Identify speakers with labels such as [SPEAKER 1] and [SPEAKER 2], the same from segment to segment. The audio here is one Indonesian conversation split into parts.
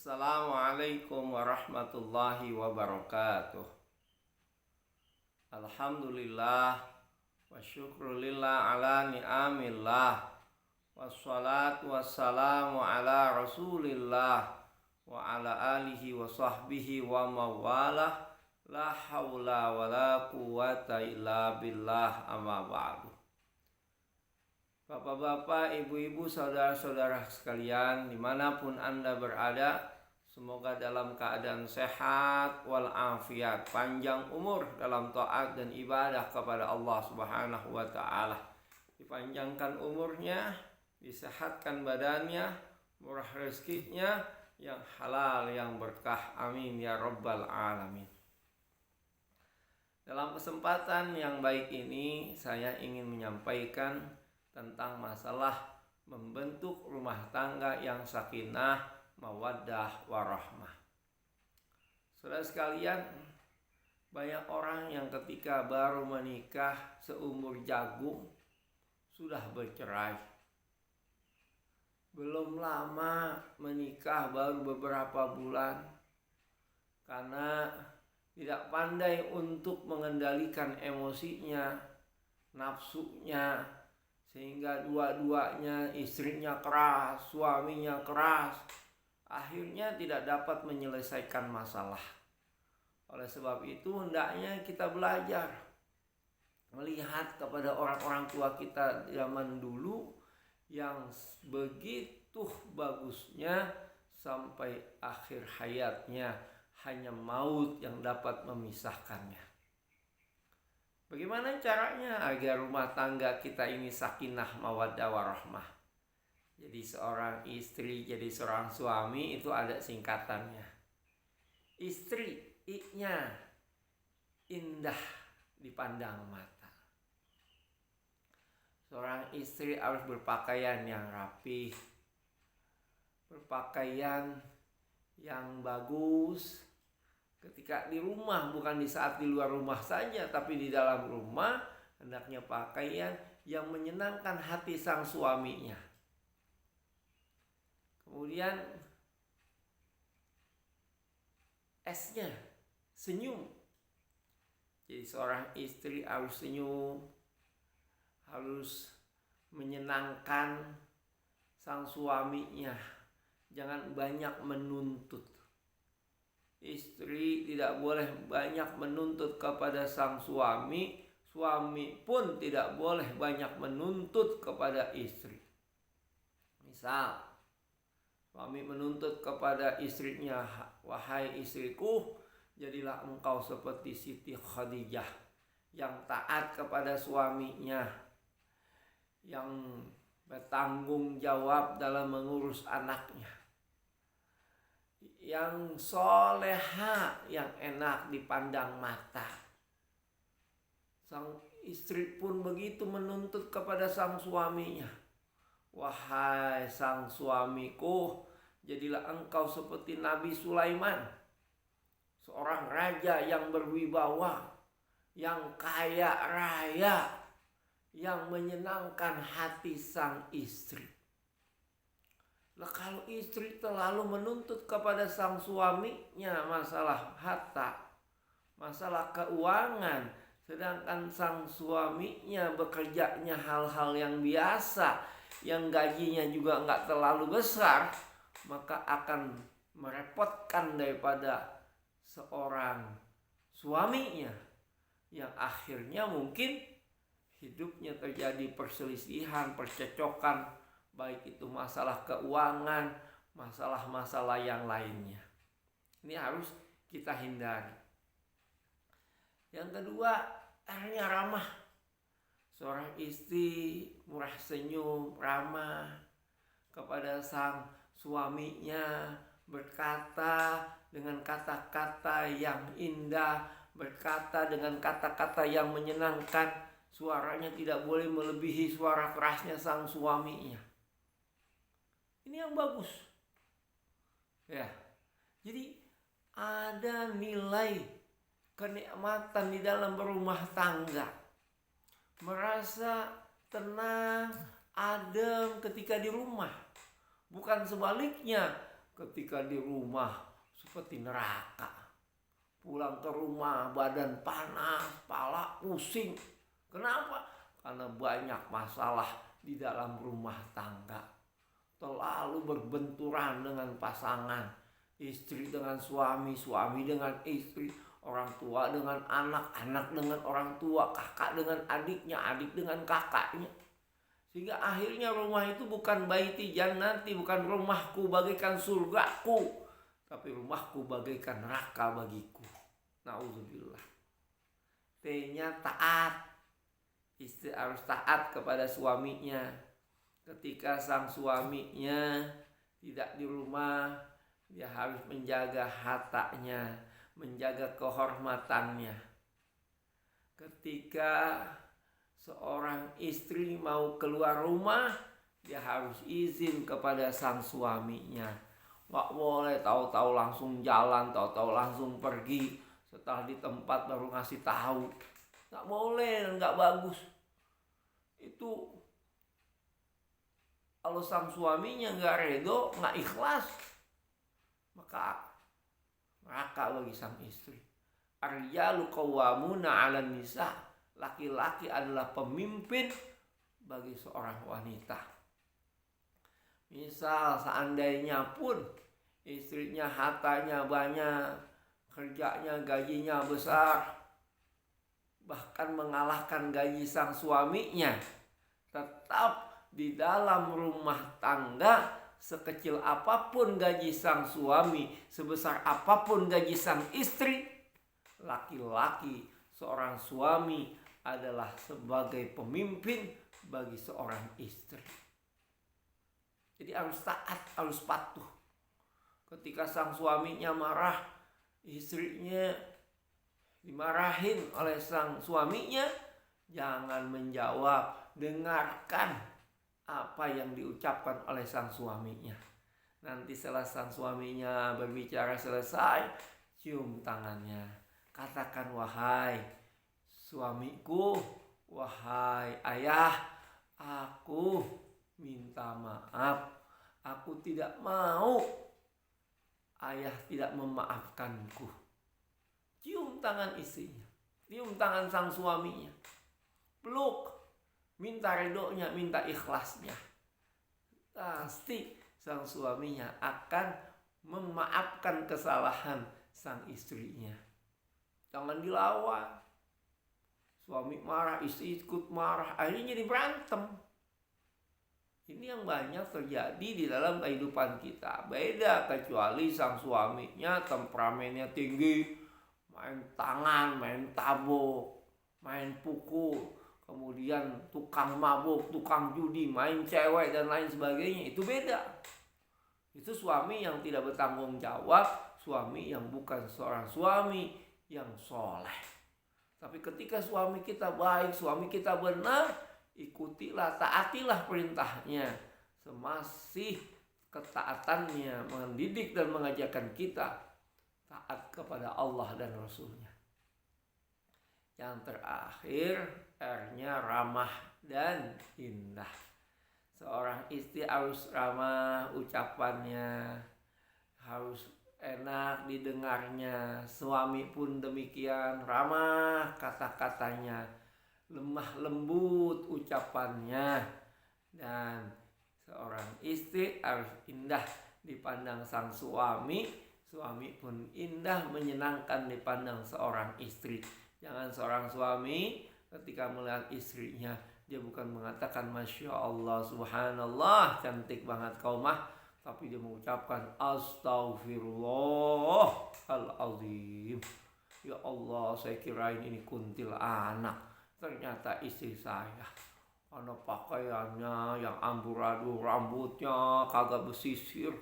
[SPEAKER 1] Assalamualaikum warahmatullahi wabarakatuh. Alhamdulillah wa syukrulillah ala ni'amillah. Wassalatu wassalamu ala rasulillah wa ala alihi wa sahbihi wa mawalah. La hawla wa la quwata illa billah, amma ba'du. Bapak-bapak, ibu-ibu, saudara-saudara sekalian, dimanapun Anda berada, semoga dalam keadaan sehat walafiat, panjang umur dalam taat dan ibadah kepada Allah Subhanahu wa Ta'ala. Dipanjangkan umurnya, disehatkan badannya, murah rezekinya, yang halal, yang berkah. Amin ya rabbal alamin. Dalam kesempatan yang baik ini, saya ingin menyampaikan tentang masalah membentuk rumah tangga yang sakinah, mawaddah, warahmah. Saudara sekalian, banyak orang yang ketika baru menikah seumur jagung sudah bercerai. Belum lama menikah, baru beberapa bulan, karena tidak pandai untuk mengendalikan emosinya, nafsunya, sehingga dua-duanya, istrinya keras, suaminya keras, akhirnya tidak dapat menyelesaikan masalah. Oleh sebab itu hendaknya kita belajar melihat kepada orang-orang tua kita zaman dulu yang begitu bagusnya sampai akhir hayatnya hanya maut yang dapat memisahkannya. Bagaimana caranya agar rumah tangga kita ini sakinah, mawaddah, warahmah? Jadi seorang istri, jadi seorang suami itu ada singkatannya. Istri, I-nya indah dipandang mata. Seorang istri harus berpakaian yang rapi, berpakaian yang bagus. Ketika di rumah, bukan di saat di luar rumah saja, tapi di dalam rumah hendaknya pakaian yang menyenangkan hati sang suaminya. Kemudian S-nya senyum. Jadi seorang istri harus senyum, harus menyenangkan sang suaminya. Jangan banyak menuntut. Istri tidak boleh banyak menuntut kepada sang suami. Suami pun tidak boleh banyak menuntut kepada istri. Misal, suami menuntut kepada istrinya, wahai istriku, jadilah engkau seperti Siti Khadijah, yang taat kepada suaminya, yang bertanggung jawab dalam mengurus anaknya, yang soleha, yang enak dipandang mata. Sang istri pun begitu menuntut kepada sang suaminya. Wahai sang suamiku, jadilah engkau seperti Nabi Sulaiman, seorang raja yang berwibawa, yang kaya raya, yang menyenangkan hati sang istri. Nah, kalau istri terlalu menuntut kepada sang suaminya masalah harta, masalah keuangan, sedangkan sang suaminya bekerjanya hal-hal yang biasa, yang gajinya juga nggak terlalu besar, maka akan merepotkan daripada seorang suaminya, yang akhirnya mungkin hidupnya terjadi perselisihan, percecokan, baik itu masalah keuangan, masalah-masalah yang lainnya. Ini harus kita hindari. Yang kedua, akhirnya ramah. Seorang istri murah senyum, ramah kepada sang suaminya, berkata dengan kata-kata yang indah, berkata dengan kata-kata yang menyenangkan. Suaranya tidak boleh melebihi suara kerasnya sang suaminya. Ini yang bagus. Ya. Jadi ada nilai kenikmatan di dalam berumah tangga. Merasa tenang, adem ketika di rumah. Bukan sebaliknya, ketika di rumah seperti neraka. Pulang ke rumah badan panas, kepala pusing. Kenapa? Karena banyak masalah di dalam rumah tangga. Terlalu berbenturan dengan pasangan, istri dengan suami, suami dengan istri, orang tua dengan anak, anak dengan orang tua, kakak dengan adiknya, adik dengan kakaknya. Sehingga akhirnya rumah itu bukan baiti jannati, bukan rumahku bagaikan surgaku, tapi rumahku bagaikan neraka bagiku. Nauzubillah. T-nya taat. Istri harus taat kepada suaminya. Ketika sang suaminya tidak di rumah, dia harus menjaga hartanya, menjaga kehormatannya. Ketika seorang istri mau keluar rumah, dia harus izin kepada sang suaminya. Gak boleh tahu-tahu langsung jalan, tahu-tahu langsung pergi. Setelah di tempat baru ngasih tahu. Gak boleh, gak bagus. Itu kalau sang suaminya gak redo, gak ikhlas, maka neraka bagi sang istri. Ar-rijalu qawwamuna 'alan nisa. Laki-laki adalah pemimpin bagi seorang wanita. Misal seandainya pun istrinya hartanya banyak, kerjanya gajinya besar, bahkan mengalahkan gaji sang suaminya, tetap di dalam rumah tangga, sekecil apapun gaji sang suami, sebesar apapun gaji sang istri, laki-laki seorang suami adalah sebagai pemimpin bagi seorang istri. Jadi harus taat, harus patuh. Ketika sang suaminya marah, istrinya dimarahin oleh sang suaminya, jangan menjawab, dengarkan apa yang diucapkan oleh sang suaminya. Nanti setelah sang suaminya berbicara selesai, cium tangannya, katakan, wahai suamiku, wahai ayah, aku minta maaf, aku tidak mau ayah tidak memaafkanku. Cium tangan istrinya, cium tangan sang suaminya, peluk, minta redonya, minta ikhlasnya. Pasti sang suaminya akan memaafkan kesalahan sang istrinya. Jangan dilawan. Suami marah, istri ikut marah, akhirnya jadi berantem. Ini yang banyak terjadi di dalam kehidupan kita. Beda kecuali sang suaminya temperamennya tinggi, main tangan, main tabok, main pukul, kemudian tukang mabuk, tukang judi, main cewek dan lain sebagainya. Itu beda. Itu suami yang tidak bertanggung jawab, suami yang bukan seorang suami yang soleh. Tapi ketika suami kita baik, suami kita benar, ikutilah, taatilah perintahnya. Semasih ketaatannya mendidik dan mengajarkan kita taat kepada Allah dan Rasulnya. Yang terakhir, R-nya ramah dan indah. Seorang istri harus ramah ucapannya, harus enak didengarnya. Suami pun demikian, ramah kata-katanya, lemah lembut ucapannya. Dan seorang istri harus indah dipandang sang suami, suami pun indah menyenangkan dipandang seorang istri. Jangan seorang suami ketika melihat istrinya, dia bukan mengatakan Masya Allah, Subhanallah, cantik banget kau mah, tapi dia mengucapkan Astaghfirullahaladzim. Ya Allah, saya kirain ini kuntil anak, ternyata istri saya. Karena pakaiannya yang amburadul, rambutnya kagak bersisir.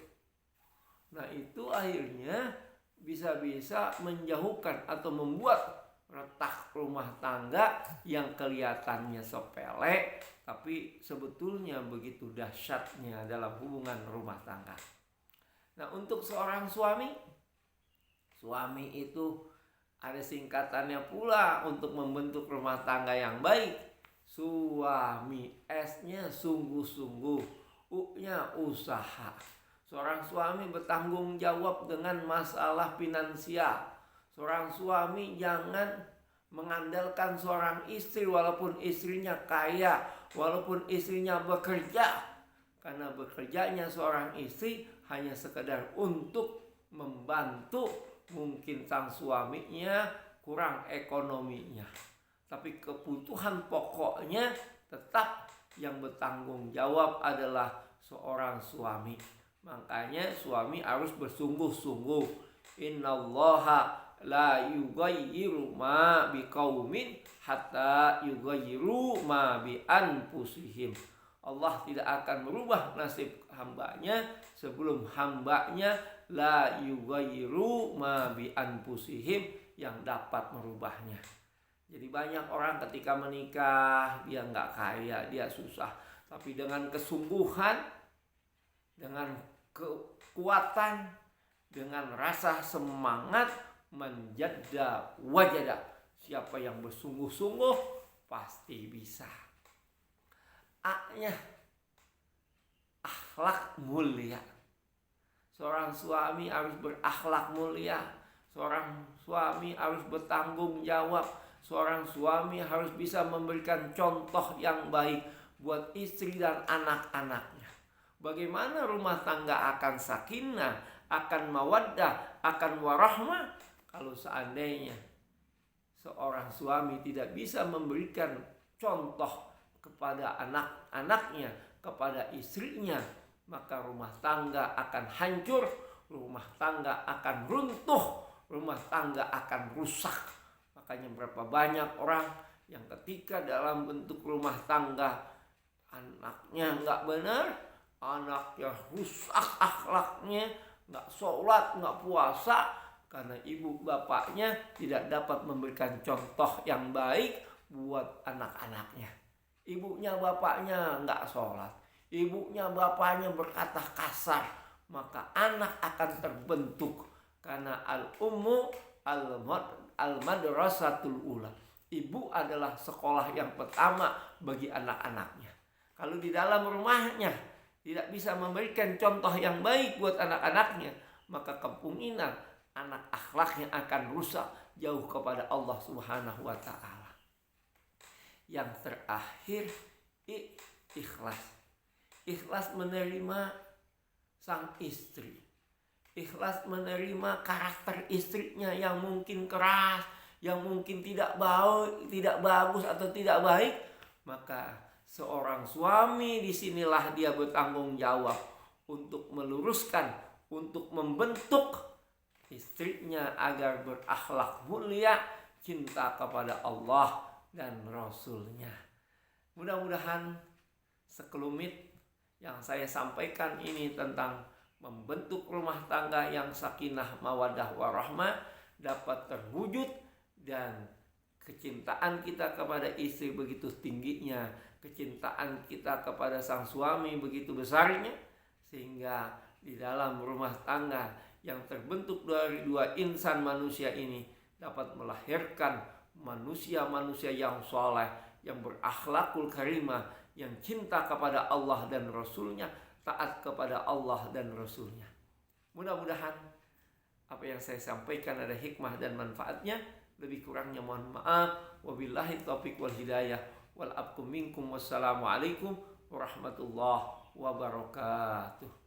[SPEAKER 1] Nah itu akhirnya bisa-bisa menjauhkan atau membuat retak rumah tangga yang kelihatannya sepele, tapi sebetulnya begitu dahsyatnya dalam hubungan rumah tangga. Nah untuk seorang suami itu ada singkatannya pula untuk membentuk rumah tangga yang baik. Suami, S-nya sungguh-sungguh, U-nya usaha. Seorang suami bertanggung jawab dengan masalah finansial. Seorang suami jangan mengandalkan seorang istri walaupun istrinya kaya, walaupun istrinya bekerja. Karena bekerjanya seorang istri hanya sekedar untuk membantu mungkin sang suaminya kurang ekonominya. Tapi kebutuhan pokoknya tetap yang bertanggung jawab adalah seorang suami. Makanya suami harus bersungguh-sungguh. Innallaha la yughayyiru ma biqaumin hatta yughayyiru ma bi anfusihim. Allah tidak akan merubah nasib hambanya sebelum hambanya la yughayyiru ma bi anfusihim yang dapat merubahnya. Jadi banyak orang ketika menikah dia nggak kaya, dia susah, tapi dengan kesungguhan, dengan kekuatan, dengan rasa semangat, menjada wajada. Siapa yang bersungguh-sungguh pasti bisa. A-nya akhlak mulia. Seorang suami harus berakhlak mulia. Seorang suami harus bertanggung jawab. Seorang suami harus bisa memberikan contoh yang baik buat istri dan anak-anaknya. Bagaimana rumah tangga akan sakinah, akan mawaddah, akan warahmah kalau seandainya seorang suami tidak bisa memberikan contoh kepada anak-anaknya, kepada istrinya, maka rumah tangga akan hancur, rumah tangga akan runtuh, rumah tangga akan rusak. Makanya berapa banyak orang yang ketika dalam bentuk rumah tangga anaknya nggak benar, anaknya rusak akhlaknya, nggak sholat, nggak puasa, karena ibu bapaknya tidak dapat memberikan contoh yang baik buat anak-anaknya. Ibunya bapaknya nggak sholat, ibunya bapaknya berkata kasar, maka anak akan terbentuk. Karena al-ummu al-madrasatul ula. Ibu adalah sekolah yang pertama bagi anak-anaknya. Kalau di dalam rumahnya tidak bisa memberikan contoh yang baik buat anak-anaknya, maka kemungkinan anak akhlaknya akan rusak jauh kepada Allah Subhanahu wa ta'ala. Yang terakhir, ikhlas. Ikhlas menerima sang istri. Ikhlas menerima karakter istrinya yang mungkin keras, yang mungkin tidak bagus atau tidak baik, maka seorang suami disinilah dia bertanggung jawab untuk meluruskan, untuk membentuk istrinya agar berakhlak mulia, cinta kepada Allah dan Rasulnya. Mudah-mudahan sekelumit yang saya sampaikan ini tentang membentuk rumah tangga yang sakinah mawaddah warahmah dapat terwujud, dan kecintaan kita kepada istri begitu tingginya, kecintaan kita kepada sang suami begitu besarnya, sehingga di dalam rumah tangga yang terbentuk dari dua insan manusia ini dapat melahirkan manusia-manusia yang soleh, yang berakhlakul karimah, yang cinta kepada Allah dan Rasulnya, taat kepada Allah dan Rasulnya. Mudah-mudahan apa yang saya sampaikan ada hikmah dan manfaatnya. Lebih kurangnya mohon maaf. Wabillahi taufiq wal hidayah. Wal afkum minkum. Wassalamualaikum warahmatullahi wabarakatuh.